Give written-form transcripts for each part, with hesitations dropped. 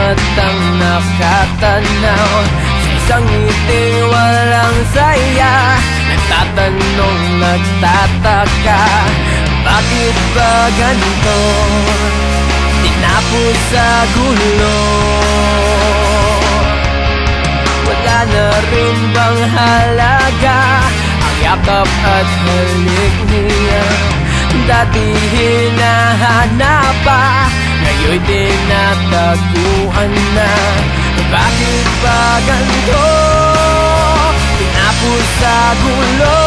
matang nakatanaw sa isang ngiting walang saya. Nagtatanong, nagtataka, bakit ba ganito? Tinapos sa gulo. Wala na rin bang halaga ang yakap at halik niya? Dati hinahanap pa, ngayon'y tinataguan na. Bakit ba ganito? Tinapos sa gulo.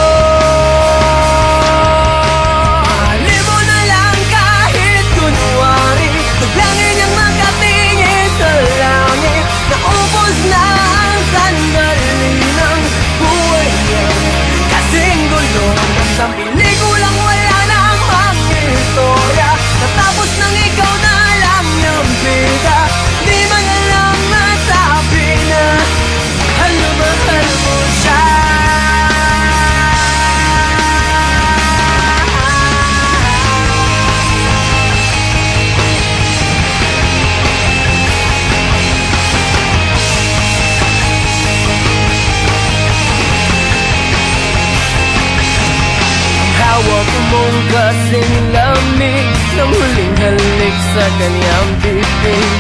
Mahalin mo na lang kahit kunwari, naglangin niyang makatingin sa langit. Naubos na ang sandali ng buhay niya, kasing gulo ng isang pelikulang wala namang istorya. Natapos nang ikaw na lang niyang bida, di man lang nasabi na mahal na mahal mo siya. Hawak mong kasing lamig ng huling halik sa kanyang bibig.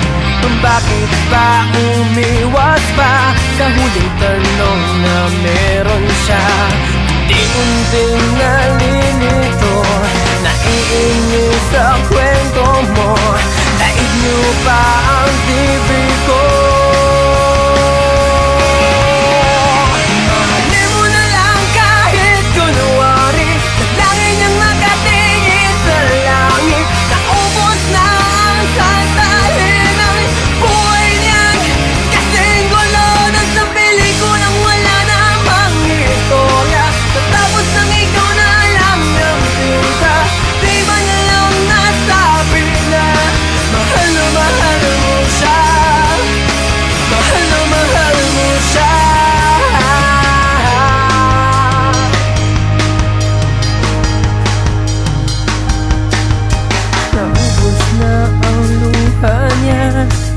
Bakit ba umiwas pa sa huling tanong na meron siya? Unti-unting nalilito, naiinis sa kwento mo. Daig niyo pa ang bibig ko.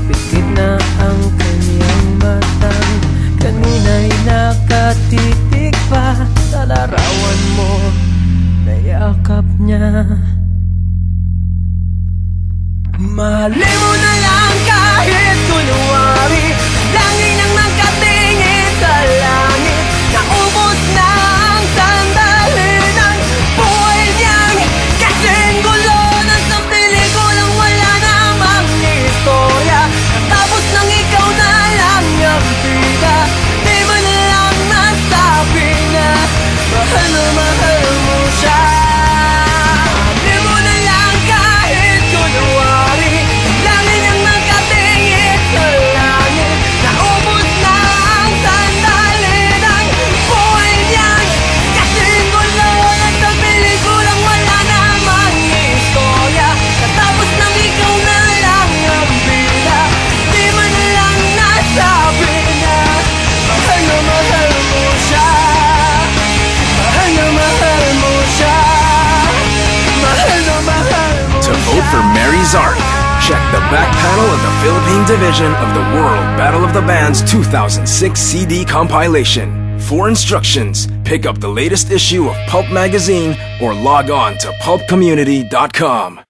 Pikit na ang kanyang matang, kanina'y nakatitig pa sa larawan mo na yakap niya. Mahalin mo na lang kahit kunwari, langit niyang nakatingin sa langit. Naubos na ang sandali ng buhay niyang, kasing gulo na sa pelikulang wala namang istorya. Natapos nang ikaw na lang niyang bida, di ba na lang nasabi na mahal na mahal mo siya. Mahalin mo na lang kahit kunwari, langit niyang nakatingin sa langit. Naubos na ang sandali ng buhay niyang, kasing gulo na sa pelikulang wala namang istorya. Natapos nang ikaw na lang niyang bida, di man na lang nasabi na mahal na mahal mo siya. Mahal na mahal mo siya. Mahal na mahal mo siya. To vote for Mary Zark, check the back panel of the Philippine division of the World Battle of the Bands 2006 CD compilation. For instructions, pick up the latest issue of Pulp magazine or log on to pulpcommunity.com.